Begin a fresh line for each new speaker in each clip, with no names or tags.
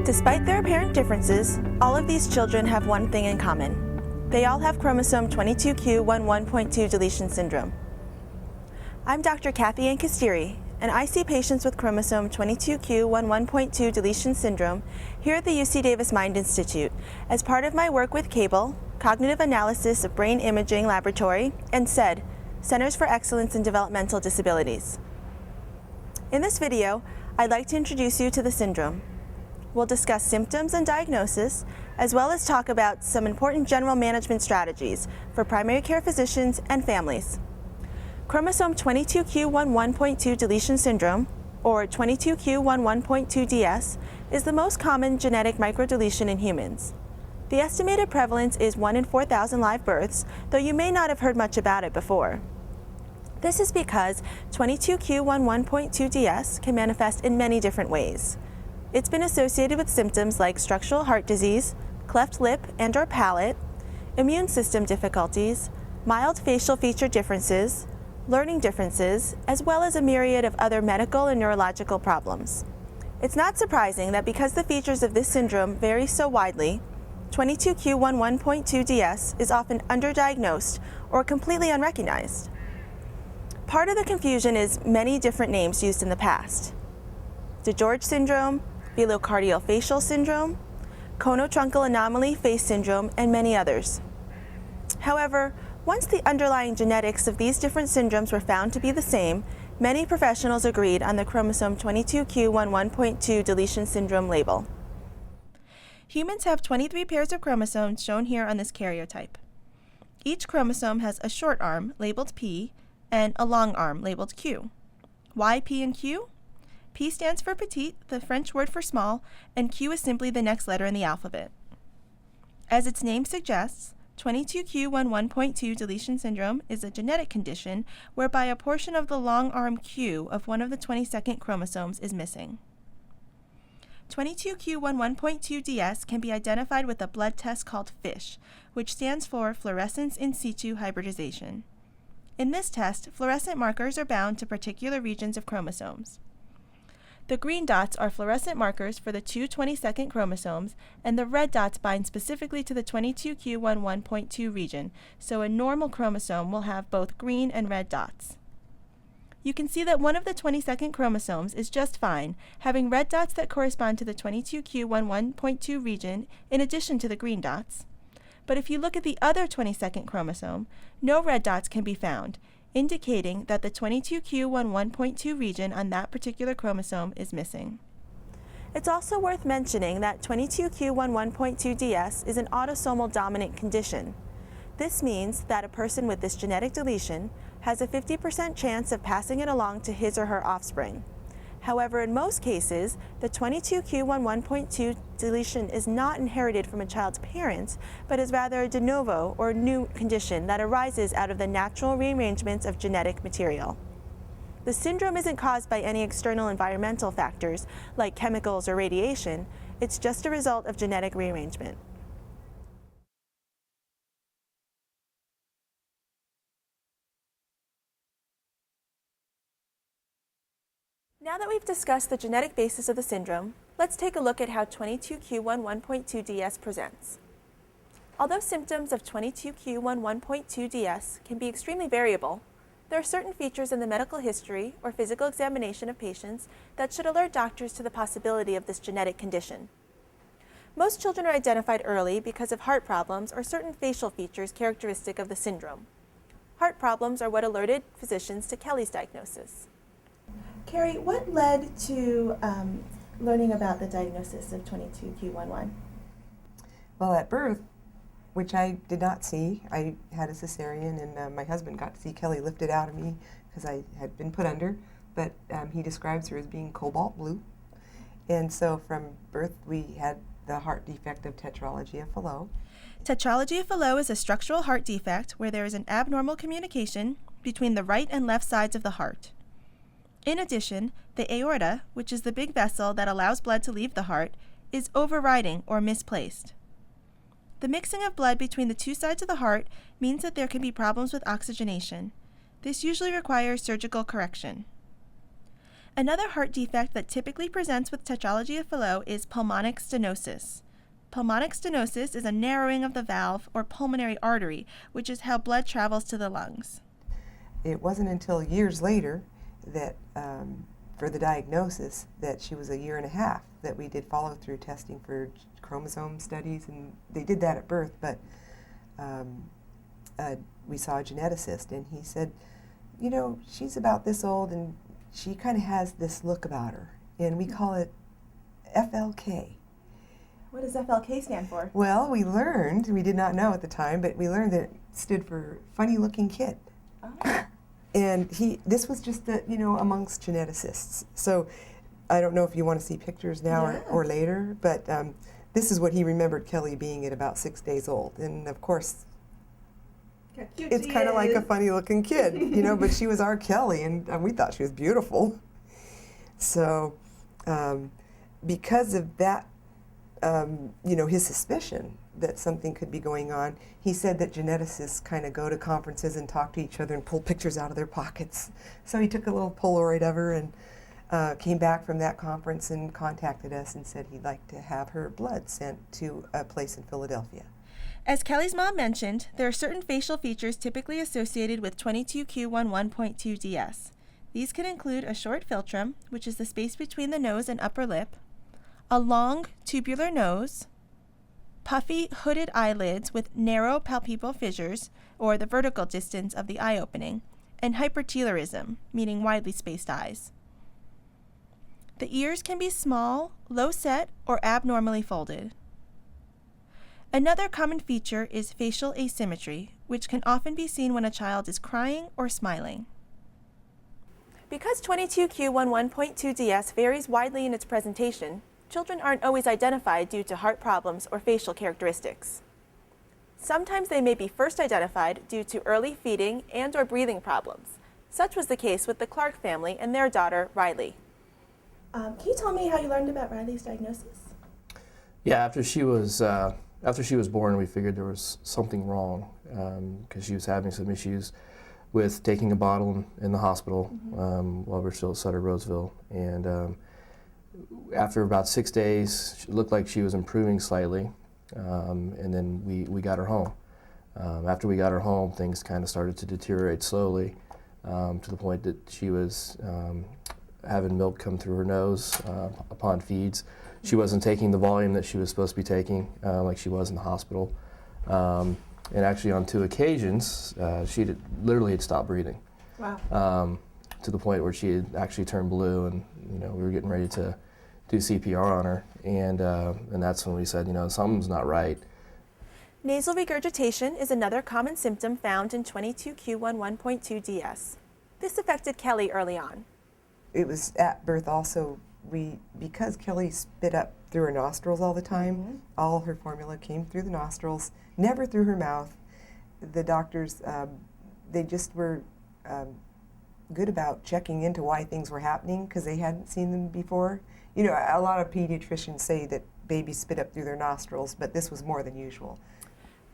Despite their apparent differences, all of these children have one thing in common. They all have chromosome 22q11.2 deletion syndrome. I'm Dr. Kathy Angkustsiri, and I see patients with chromosome 22q11.2 deletion syndrome here at the UC Davis Mind Institute as part of my work with CABLE, Cognitive Analysis of Brain Imaging Laboratory, and CED, Centers for Excellence in Developmental Disabilities. In this video, I'd like to introduce you to the syndrome. We'll discuss symptoms and diagnosis, as well as talk about some important general management strategies for primary care physicians and families. Chromosome 22q11.2 deletion syndrome, or 22q11.2 DS, is the most common genetic microdeletion in humans. The estimated prevalence is 1 in 4,000 live births, though you may not have heard much about it before. This is because 22q11.2 DS can manifest in many different ways. It's been associated with symptoms like structural heart disease, cleft lip and/or palate, immune system difficulties, mild facial feature differences, learning differences, as well as a myriad of other medical and neurological problems. It's not surprising that because the features of this syndrome vary so widely, 22q11.2 DS is often underdiagnosed or completely unrecognized. Part of the confusion is many different names used in the past. DeGeorge syndrome, Velopharyngeal syndrome, conotruncal anomaly face syndrome, and many others. However, once the underlying genetics of these different syndromes were found to be the same, many professionals agreed on the chromosome 22q11.2 deletion syndrome label. Humans have 23 pairs of chromosomes shown here on this karyotype. Each chromosome has a short arm, labeled P, and a long arm, labeled Q. Why P and Q? P stands for petite, the French word for small, and Q is simply the next letter in the alphabet. As its name suggests, 22q11.2 deletion syndrome is a genetic condition whereby a portion of the long arm Q of one of the 22nd chromosomes is missing. 22q11.2 DS can be identified with a blood test called FISH, which stands for Fluorescence in Situ Hybridization. In this test, fluorescent markers are bound to particular regions of chromosomes. The green dots are fluorescent markers for the two 22nd chromosomes, and the red dots bind specifically to the 22q11.2 region, so a normal chromosome will have both green and red dots. You can see that one of the 22nd chromosomes is just fine, having red dots that correspond to the 22q11.2 region in addition to the green dots. But if you look at the other 22nd chromosome, no red dots can be found, indicating that the 22q11.2 region on that particular chromosome is missing. It's also worth mentioning that 22q11.2 DS is an autosomal dominant condition. This means that a person with this genetic deletion has a 50% chance of passing it along to his or her offspring. However, in most cases, the 22q11.2 deletion is not inherited from a child's parents, but is rather a de novo or new condition that arises out of the natural rearrangements of genetic material. The syndrome isn't caused by any external environmental factors like chemicals or radiation. It's just a result of genetic rearrangement. Now that we've discussed the genetic basis of the syndrome, let's take a look at how 22q11.2 DS presents. Although symptoms of 22q11.2 DS can be extremely variable, there are certain features in the medical history or physical examination of patients that should alert doctors to the possibility of this genetic condition. Most children are identified early because of heart problems or certain facial features characteristic of the syndrome. Heart problems are what alerted physicians to Kelly's diagnosis. Carrie, what led to learning about the diagnosis of 22q11?
Well, at birth, which I did not see, I had a cesarean, and my husband got to see Kelly lifted out of me because I had been put under, but he describes her as being cobalt blue. And so from birth, we had the heart defect of tetralogy of Fallot.
Tetralogy of Fallot is a structural heart defect where there is an abnormal communication between the right and left sides of the heart. In addition, the aorta, which is the big vessel that allows blood to leave the heart, is overriding or misplaced. The mixing of blood between the two sides of the heart means that there can be problems with oxygenation. This usually requires surgical correction. Another heart defect that typically presents with tetralogy of Fallot is pulmonic stenosis. Pulmonic stenosis is a narrowing of the valve or pulmonary artery, which is how blood travels to the lungs.
It wasn't until years later that, for the diagnosis, that she was 1.5 years that we did follow-through testing for chromosome studies, and they did that at birth, but we saw a geneticist, and he said, you know, she's about this old, and she kind of has this look about her, and we call it FLK.
What does FLK stand for?
Well, we learned, we did not know at the time, but we learned that it stood for funny looking kid.
Oh.
And this was just amongst geneticists. So I don't know if you want to see pictures now or later, but this is what he remembered Kelly being at about 6 days old. And of course, it's kind of like a funny looking kid, but she was our Kelly, and we thought she was beautiful. So because of that, his suspicion that something could be going on, he said that geneticists kind of go to conferences and talk to each other and pull pictures out of their pockets. So he took a little Polaroid of her and came back from that conference and contacted us and said he'd like to have her blood sent to a place in Philadelphia.
As Kelly's mom mentioned, there are certain facial features typically associated with 22q11.2 DS. These can include a short philtrum, which is the space between the nose and upper lip, a long tubular nose, puffy hooded eyelids with narrow palpebral fissures, or the vertical distance of the eye opening, and hypertelorism, meaning widely spaced eyes. The ears can be small, low set, or abnormally folded. Another common feature is facial asymmetry, which can often be seen when a child is crying or smiling. Because 22q11.2 DS varies widely in its presentation, children aren't always identified due to heart problems or facial characteristics. Sometimes they may be first identified due to early feeding and/or breathing problems. Such was the case with the Clark family and their daughter, Riley. Can you tell me how you learned about Riley's diagnosis?
Yeah, after she was born, we figured there was something wrong because she was having some issues with taking a bottle in the hospital while we were still at Sutter-Roseville. And after about 6 days, it looked like she was improving slightly, and then we got her home. After we got her home, things kind of started to deteriorate slowly to the point that she was having milk come through her nose upon feeds. She wasn't taking the volume that she was supposed to be taking like she was in the hospital. And actually on 2 occasions, she literally had stopped breathing.
Wow.
To the point where she had actually turned blue, and we were getting ready to do CPR on her, and that's when we said, something's not right.
Nasal regurgitation is another common symptom found in 22q11.2 DS. This affected Kelly early on.
It was at birth also, because Kelly spit up through her nostrils all the time, all her formula came through the nostrils, never through her mouth. The doctors, they just were good about checking into why things were happening because they hadn't seen them before. A lot of pediatricians say that babies spit up through their nostrils, but this was more than usual.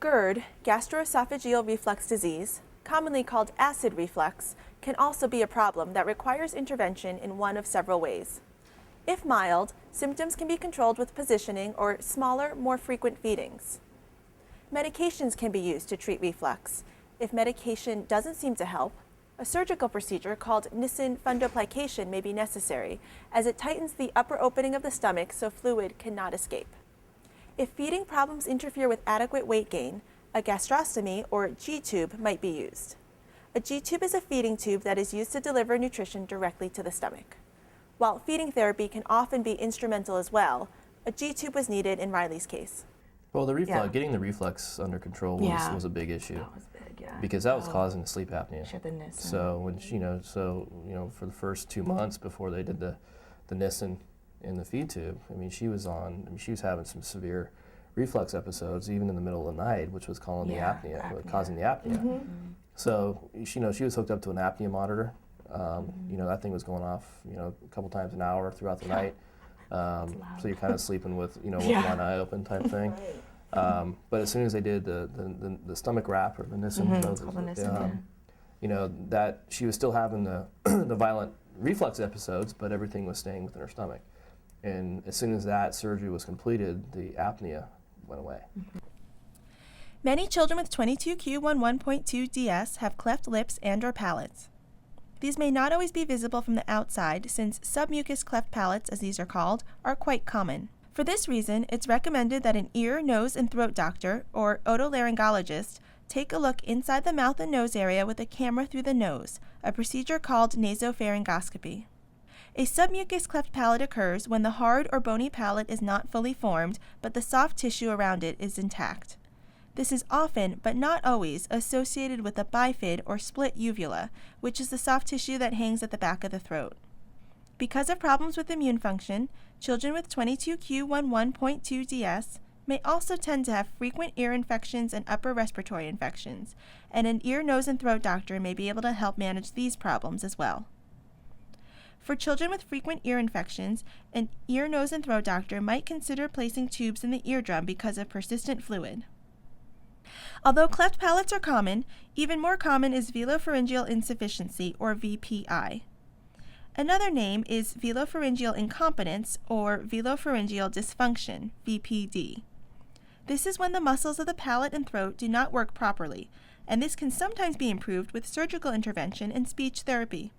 GERD, gastroesophageal reflux disease, commonly called acid reflux, can also be a problem that requires intervention in one of several ways. If mild, symptoms can be controlled with positioning or smaller, more frequent feedings. Medications can be used to treat reflux. If medication doesn't seem to help, a surgical procedure called Nissen Fundoplication may be necessary, as it tightens the upper opening of the stomach so fluid cannot escape. If feeding problems interfere with adequate weight gain, a gastrostomy or G-tube might be used. A G-tube is a feeding tube that is used to deliver nutrition directly to the stomach. While feeding therapy can often be instrumental as well, a G-tube was needed in Riley's case.
Well, getting the reflux under control was a big issue.
That was big, yeah.
Because that was causing the sleep apnea.
She had the Nissen.
So when for the first 2 months before they did the Nissen in the feed tube, she was having some severe reflux episodes even in the middle of the night, which was causing the apnea. So she was hooked up to an apnea monitor. That thing was going off a couple times an hour throughout the night. So you're kind of sleeping with with one eye open type thing. But as soon as they did the stomach wrap or the Nissen,
That she
she was still having the violent reflux episodes, but everything was staying within her stomach. And as soon as that surgery was completed, the apnea went away.
Many children with 22q11.2 DS have cleft lips and/or palates. These may not always be visible from the outside, since submucous cleft palates, as these are called, are quite common. For this reason, it's recommended that an ear, nose, and throat doctor, or otolaryngologist, take a look inside the mouth and nose area with a camera through the nose, a procedure called Nasopharyngoscopy. A submucous cleft palate occurs when the hard or bony palate is not fully formed, but the soft tissue around it is intact. This is often, but not always, associated with a bifid or split uvula, which is the soft tissue that hangs at the back of the throat. Because of problems with immune function, children with 22q11.2 DS may also tend to have frequent ear infections and upper respiratory infections, and an ear, nose, and throat doctor may be able to help manage these problems as well. For children with frequent ear infections, an ear, nose, and throat doctor might consider placing tubes in the eardrum because of persistent fluid. Although cleft palates are common, even more common is velopharyngeal insufficiency, or VPI. Another name is velopharyngeal incompetence, or velopharyngeal dysfunction, VPD. This is when the muscles of the palate and throat do not work properly, and this can sometimes be improved with surgical intervention and speech therapy.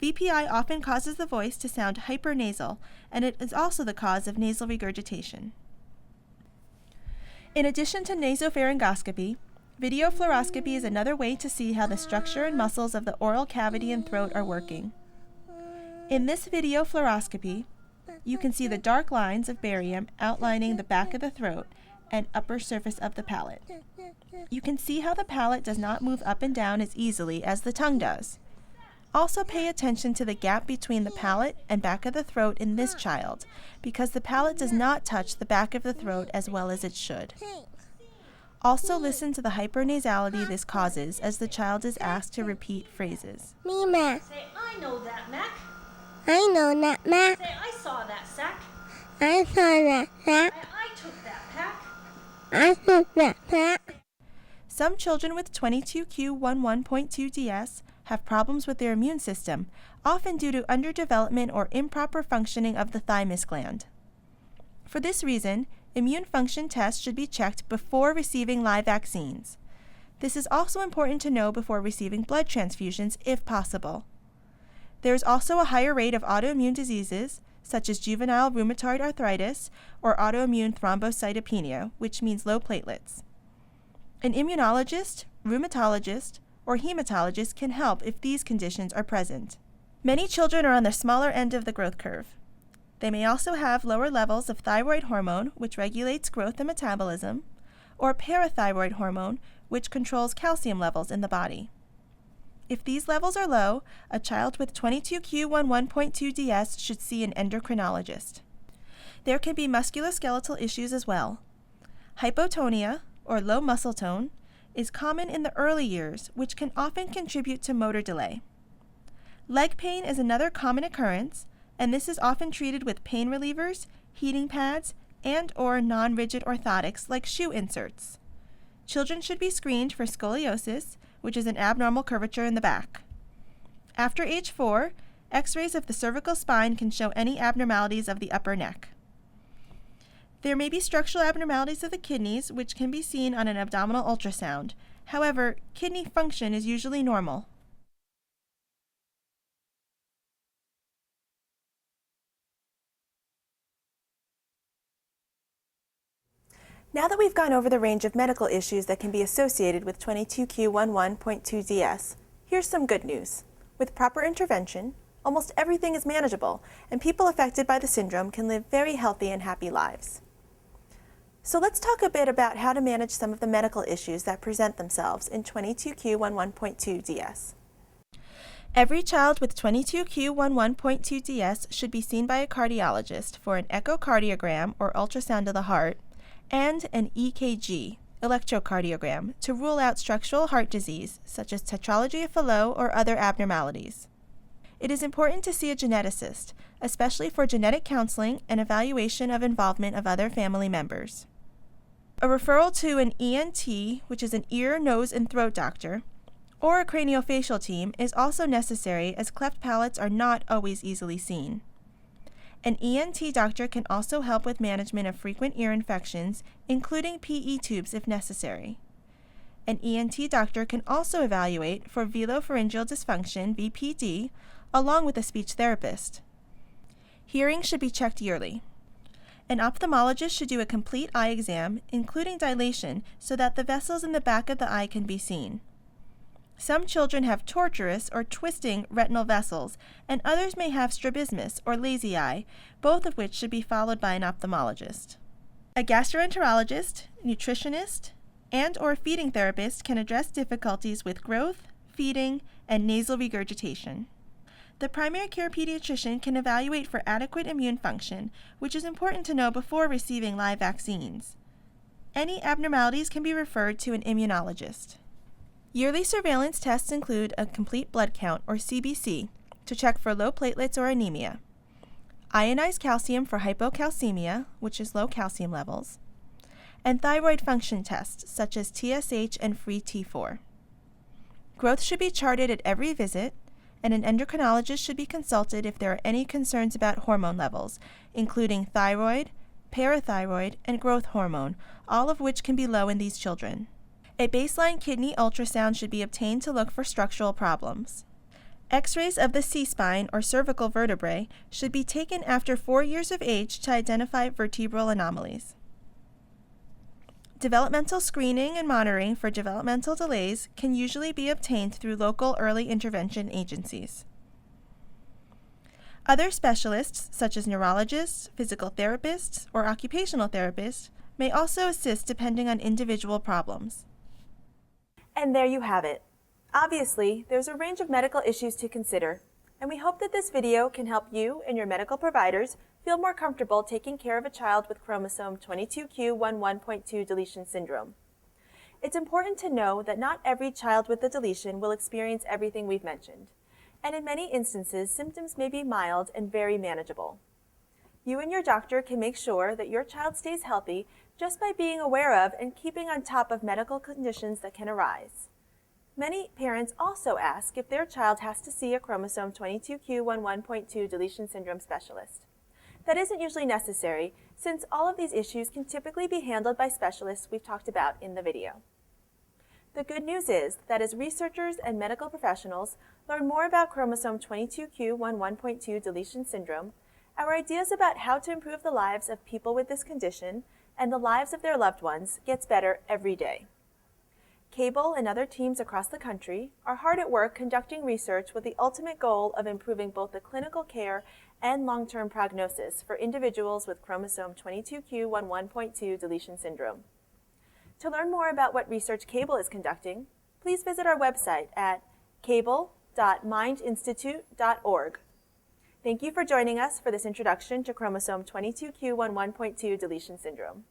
VPI often causes the voice to sound hypernasal, and it is also the cause of nasal regurgitation. In addition to nasopharyngoscopy, video fluoroscopy is another way to see how the structure and muscles of the oral cavity and throat are working. In this video fluoroscopy, you can see the dark lines of barium outlining the back of the throat and upper surface of the palate. You can see how the palate does not move up and down as easily as the tongue does. Also pay attention to the gap between the palate and back of the throat in this child, because the palate does not touch the back of the throat as well as it should. Also listen to the hypernasality this causes as the child is asked to repeat phrases.
Me, Mac.
Say, I know that, Mac.
I know that, Mac.
Say, I saw that sack.
I saw that, Mac.
I took that pack.
I took that, Mac.
Some children with 22q11.2 DS have problems with their immune system, often due to underdevelopment or improper functioning of the thymus gland. For this reason, immune function tests should be checked before receiving live vaccines. This is also important to know before receiving blood transfusions if possible. There is also a higher rate of autoimmune diseases, such as juvenile rheumatoid arthritis or autoimmune thrombocytopenia, which means low platelets. An immunologist, rheumatologist, or hematologist can help if these conditions are present. Many children are on the smaller end of the growth curve. They may also have lower levels of thyroid hormone, which regulates growth and metabolism, or parathyroid hormone, which controls calcium levels in the body. If these levels are low, a child with 22q11.2 DS should see an endocrinologist. There can be musculoskeletal issues as well. Hypotonia, or low muscle tone, is common in the early years, which can often contribute to motor delay. Leg pain is another common occurrence, and this is often treated with pain relievers, heating pads, and/or non-rigid orthotics like shoe inserts. Children should be screened for scoliosis, which is an abnormal curvature in the back. After age 4, X-rays of the cervical spine can show any abnormalities of the upper neck. There may be structural abnormalities of the kidneys, which can be seen on an abdominal ultrasound. However, kidney function is usually normal. Now that we've gone over the range of medical issues that can be associated with 22q11.2 DS, here's some good news. With proper intervention, almost everything is manageable, and people affected by the syndrome can live very healthy and happy lives. So let's talk a bit about how to manage some of the medical issues that present themselves in 22q11.2 DS. Every child with 22q11.2 DS should be seen by a cardiologist for an echocardiogram or ultrasound of the heart and an EKG, electrocardiogram, to rule out structural heart disease such as tetralogy of Fallot or other abnormalities. It is important to see a geneticist, especially for genetic counseling and evaluation of involvement of other family members. A referral to an ENT, which is an ear, nose, and throat doctor, or a craniofacial team is also necessary as cleft palates are not always easily seen. An ENT doctor can also help with management of frequent ear infections, including PE tubes if necessary. An ENT doctor can also evaluate for Velopharyngeal Dysfunction, VPD, along with a speech therapist. Hearing should be checked yearly. An ophthalmologist should do a complete eye exam, including dilation, so that the vessels in the back of the eye can be seen. Some children have tortuous or twisting retinal vessels, and others may have strabismus or lazy eye, both of which should be followed by an ophthalmologist. A gastroenterologist, nutritionist, and/or feeding therapist can address difficulties with growth, feeding, and nasal regurgitation. The primary care pediatrician can evaluate for adequate immune function, which is important to know before receiving live vaccines. Any abnormalities can be referred to an immunologist. Yearly surveillance tests include a complete blood count, or CBC, to check for low platelets or anemia, ionized calcium for hypocalcemia, which is low calcium levels, and thyroid function tests such as TSH and free T4. Growth should be charted at every visit, and an endocrinologist should be consulted if there are any concerns about hormone levels, including thyroid, parathyroid, and growth hormone, all of which can be low in these children. A baseline kidney ultrasound should be obtained to look for structural problems. X-rays of the C-spine or cervical vertebrae should be taken after 4 years of age to identify vertebral anomalies. Developmental screening and monitoring for developmental delays can usually be obtained through local early intervention agencies. Other specialists, such as neurologists, physical therapists, or occupational therapists, may also assist depending on individual problems. And there you have it. Obviously, there's a range of medical issues to consider, and we hope that this video can help you and your medical providers feel more comfortable taking care of a child with chromosome 22q11.2 deletion syndrome. It's important to know that not every child with the deletion will experience everything we've mentioned, and in many instances, symptoms may be mild and very manageable. You and your doctor can make sure that your child stays healthy just by being aware of and keeping on top of medical conditions that can arise. Many parents also ask if their child has to see a chromosome 22q11.2 deletion syndrome specialist. That isn't usually necessary, since all of these issues can typically be handled by specialists we've talked about in the video. The good news is that as researchers and medical professionals learn more about chromosome 22q11.2 deletion syndrome, our ideas about how to improve the lives of people with this condition and the lives of their loved ones gets better every day. Cable and other teams across the country are hard at work conducting research with the ultimate goal of improving both the clinical care and long-term prognosis for individuals with chromosome 22q11.2 deletion syndrome. To learn more about what research Cable is conducting, please visit our website at cable.mindinstitute.org. Thank you for joining us for this introduction to chromosome 22q11.2 deletion syndrome.